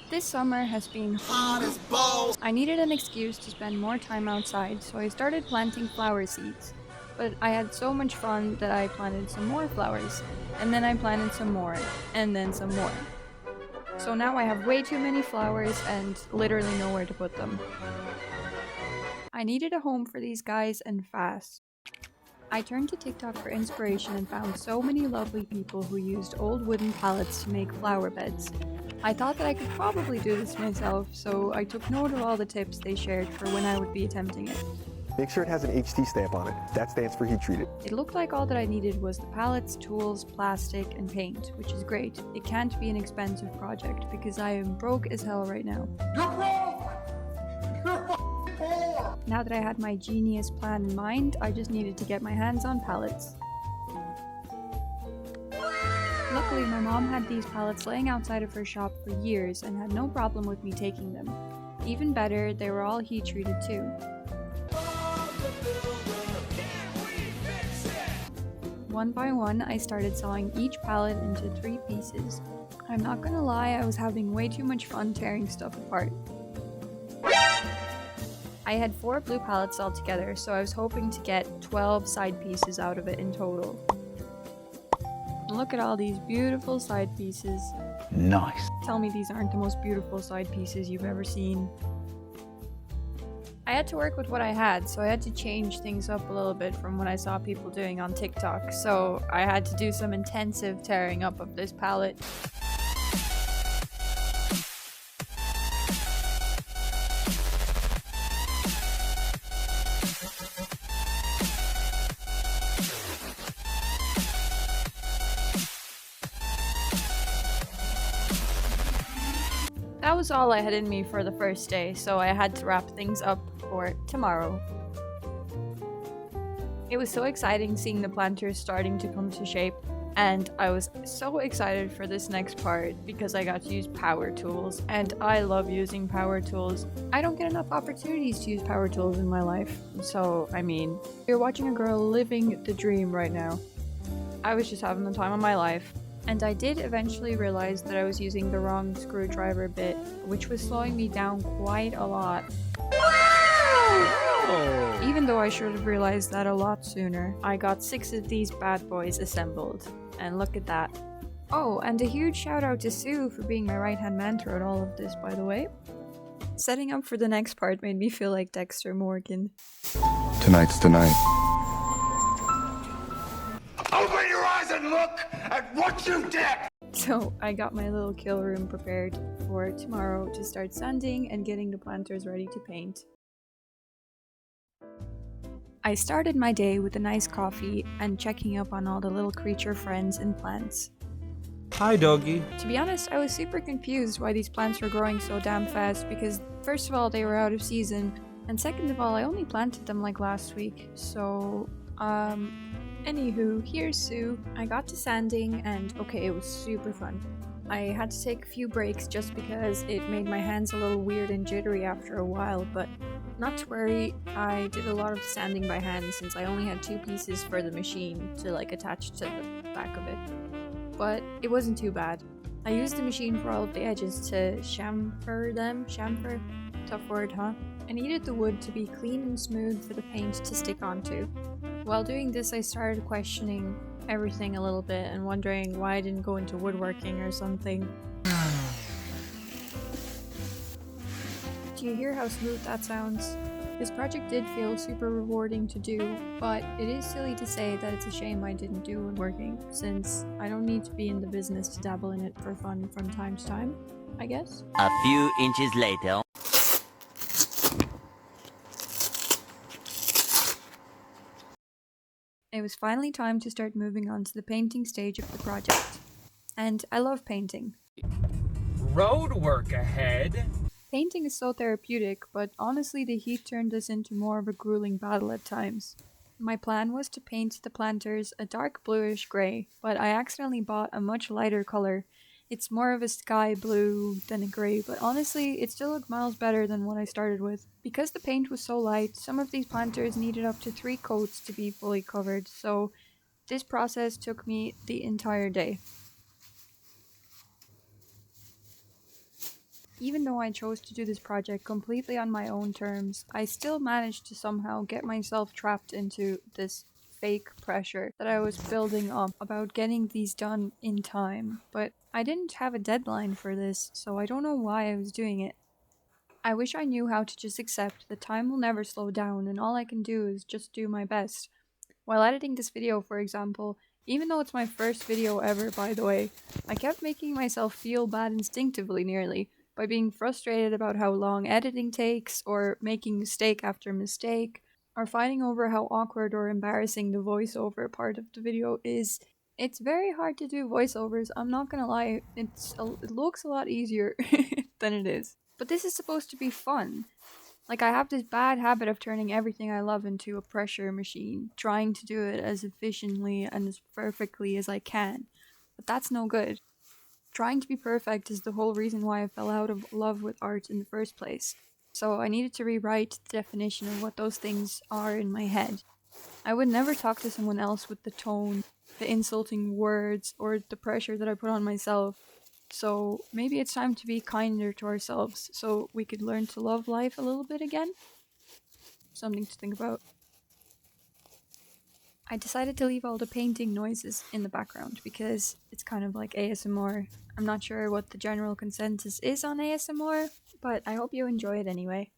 This summer has been hot as balls. I needed an excuse to spend more time outside, so I started planting flower seeds. But I had so much fun that I planted some more flowers, and then I planted some more, and then some more. So now I have way too many flowers and literally nowhere to put them. I needed a home for these guys and fast. I turned to TikTok for inspiration and found so many lovely people who used old wooden pallets to make flower beds. I thought that I could probably do this myself, so I took note of all the tips they shared for when I would be attempting it. Make sure it has an HT stamp on it. That stands for heat treated. It looked like all that I needed was the pallets, tools, plastic, and paint, which is great. It can't be an expensive project because I am broke as hell right now. You're broke! You're poor! Now that I had my genius plan in mind, I just needed to get my hands on pallets. Luckily, my mom had these pallets laying outside of her shop for years and had no problem with me taking them. Even better, they were all heat treated too. One by one, I started sawing each pallet into 3 pieces. I'm not gonna lie, I was having way too much fun tearing stuff apart. I had 4 blue pallets altogether, so I was hoping to get 12 side pieces out of it in total. Look at all these beautiful side pieces. Nice. Tell me these aren't the most beautiful side pieces you've ever seen. I had to work with what I had, so I had to change things up a little bit from what I saw people doing on TikTok, so I had to do some intensive tearing up of this palette. That was all I had in me for the first day, so I had to wrap things up for tomorrow. It was so exciting seeing the planters starting to come to shape, and I was so excited for this next part because I got to use power tools, and I love using power tools. I don't get enough opportunities to use power tools in my life, so I mean, you're watching a girl living the dream right now. I was just having the time of my life. And I did eventually realize that I was using the wrong screwdriver bit, which was slowing me down quite a lot. Oh. Even though I should have realized that a lot sooner, I got 6 of these bad boys assembled. And look at that. Oh, and a huge shout out to Sue for being my right-hand man throughout all of this, by the way. Setting up for the next part made me feel like Dexter Morgan. Tonight's the night. Open your eyes and look at what you did! So I got my little kill room prepared for tomorrow to start sanding and getting the planters ready to paint. I started my day with a nice coffee and checking up on all the little creature friends and plants. Hi, doggy. To be honest, I was super confused why these plants were growing so damn fast because first of all they were out of season, and second of all I only planted them like last week, so anywho, here's Sue. I got to sanding and okay, it was super fun. I had to take a few breaks just because it made my hands a little weird and jittery after a while, but not to worry, I did a lot of sanding by hand since I only had 2 pieces for the machine to like attach to the back of it. But it wasn't too bad. I used the machine for all of the edges to chamfer them. Chamfer? Tough word, huh? I needed the wood to be clean and smooth for the paint to stick onto. While doing this, I started questioning everything a little bit and wondering why I didn't go into woodworking or something. Do you hear how smooth that sounds? This project did feel super rewarding to do, but it is silly to say that it's a shame I didn't do woodworking, since I don't need to be in the business to dabble in it for fun from time to time, I guess. A few inches later. It was finally time to start moving on to the painting stage of the project. And I love painting. Road work ahead. Painting is so therapeutic, but honestly the heat turned this into more of a grueling battle at times. My plan was to paint the planters a dark bluish grey, but I accidentally bought a much lighter colour. It's more of a sky blue than a grey, but honestly it still looked miles better than what I started with. Because the paint was so light, some of these planters needed up to 3 coats to be fully covered, so this process took me the entire day. Even though I chose to do this project completely on my own terms, I still managed to somehow get myself trapped into this fake pressure that I was building up about getting these done in time. But I didn't have a deadline for this, so I don't know why I was doing it. I wish I knew how to just accept that time will never slow down and all I can do is just do my best. While editing this video, for example, even though it's my first video ever, by the way, I kept making myself feel bad instinctively nearly by being frustrated about how long editing takes, or making mistake after mistake, or fighting over how awkward or embarrassing the voiceover part of the video is. It's very hard to do voiceovers, I'm not gonna lie, it looks a lot easier than it is. But this is supposed to be fun. Like, I have this bad habit of turning everything I love into a pressure machine, trying to do it as efficiently and as perfectly as I can. But that's no good. Trying to be perfect is the whole reason why I fell out of love with art in the first place. So I needed to rewrite the definition of what those things are in my head. I would never talk to someone else with the tone, the insulting words, or the pressure that I put on myself. So maybe it's time to be kinder to ourselves so we could learn to love life a little bit again? Something to think about. I decided to leave all the painting noises in the background because it's kind of like ASMR. I'm not sure what the general consensus is on ASMR, but I hope you enjoy it anyway.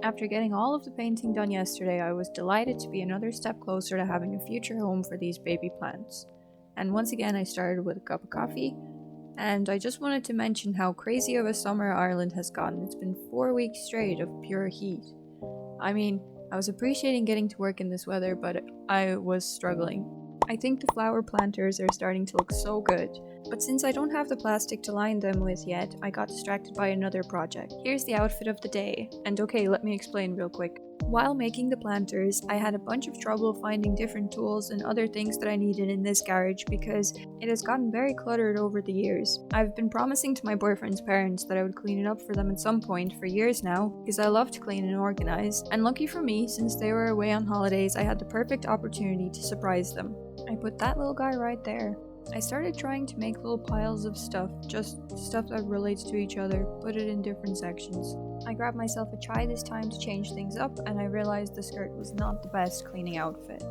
After getting all of the painting done yesterday, I was delighted to be another step closer to having a future home for these baby plants. And once again I started with a cup of coffee, and I just wanted to mention how crazy of a summer Ireland has gotten. It's been 4 weeks straight of pure heat. I mean, I was appreciating getting to work in this weather, but I was struggling. I think the flower planters are starting to look so good, but since I don't have the plastic to line them with yet, I got distracted by another project. Here's the outfit of the day, and okay, let me explain real quick. While making the planters, I had a bunch of trouble finding different tools and other things that I needed in this garage because it has gotten very cluttered over the years. I've been promising to my boyfriend's parents that I would clean it up for them at some point for years now, because I love to clean and organize, and lucky for me, since they were away on holidays, I had the perfect opportunity to surprise them. I put that little guy right there. I started trying to make little piles of stuff, just stuff that relates to each other, put it in different sections. I grabbed myself a chai this time to change things up, and I realized the skirt was not the best cleaning outfit.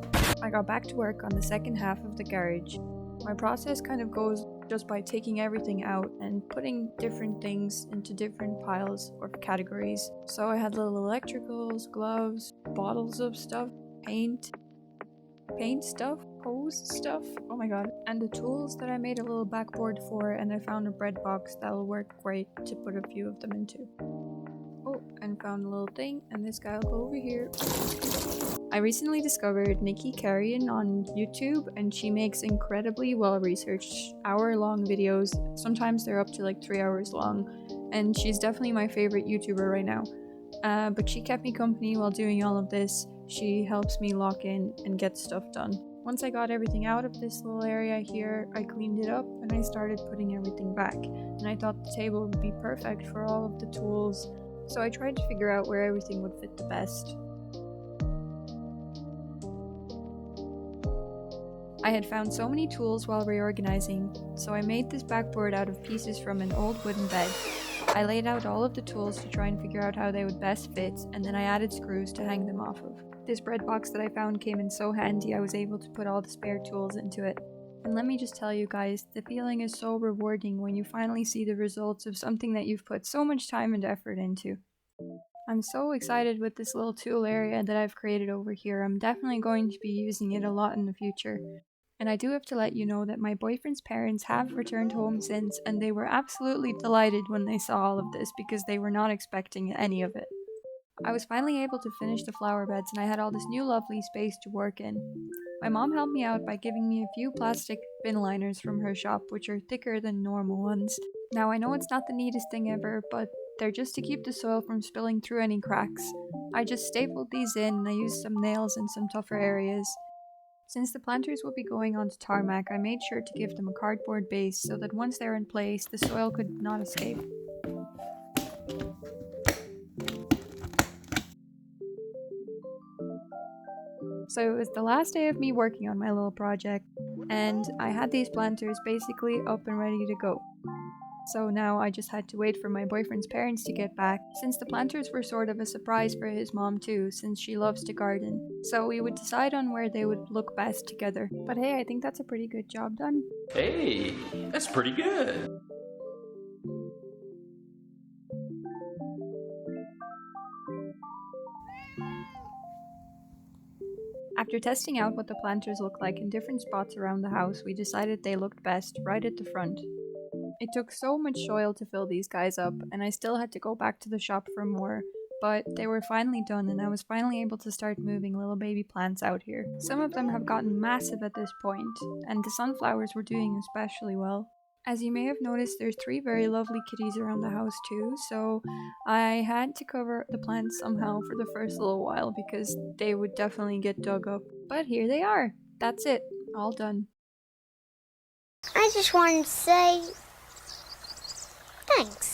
I got back to work on the second half of the garage. My process kind of goes just by taking everything out and putting different things into different piles or categories. So I had little electricals, gloves, bottles of stuff, paint stuff, hose stuff, oh my god, and the tools that I made a little backboard for, and I found a bread box that'll work great to put a few of them into. Oh, and found a little thing, and this guy will go over here. I recently discovered Nikki Carrion on YouTube, and she makes incredibly well-researched hour-long videos. Sometimes they're up to like 3 hours long, and she's definitely my favorite YouTuber right now. But she kept me company while doing all of this. She helps me lock in and get stuff done. Once I got everything out of this little area here, I cleaned it up and I started putting everything back. And I thought the table would be perfect for all of the tools, so I tried to figure out where everything would fit the best. I had found so many tools while reorganizing, so I made this backboard out of pieces from an old wooden bed. I laid out all of the tools to try and figure out how they would best fit, and then I added screws to hang them off of. This bread box that I found came in so handy I was able to put all the spare tools into it. And let me just tell you guys, the feeling is so rewarding when you finally see the results of something that you've put so much time and effort into. I'm so excited with this little tool area that I've created over here. I'm definitely going to be using it a lot in the future. And I do have to let you know that my boyfriend's parents have returned home since, and they were absolutely delighted when they saw all of this because they were not expecting any of it. I was finally able to finish the flower beds and I had all this new lovely space to work in. My mom helped me out by giving me a few plastic bin liners from her shop, which are thicker than normal ones. Now I know it's not the neatest thing ever, but they're just to keep the soil from spilling through any cracks. I just stapled these in and I used some nails in some tougher areas. Since the planters would be going onto tarmac, I made sure to give them a cardboard base so that once they're in place, the soil could not escape. So it was the last day of me working on my little project, and I had these planters basically up and ready to go. So now I just had to wait for my boyfriend's parents to get back, since the planters were sort of a surprise for his mom too, since she loves to garden. So we would decide on where they would look best together. But hey, I think that's a pretty good job done. Hey, that's pretty good. After testing out what the planters look like in different spots around the house, we decided they looked best right at the front. It took so much soil to fill these guys up, and I still had to go back to the shop for more, but they were finally done and I was finally able to start moving little baby plants out here. Some of them have gotten massive at this point, and the sunflowers were doing especially well. As you may have noticed, there's 3 very lovely kitties around the house too, so I had to cover the plants somehow for the first little while because they would definitely get dug up. But here they are! That's it. All done. I just wanted to say thanks.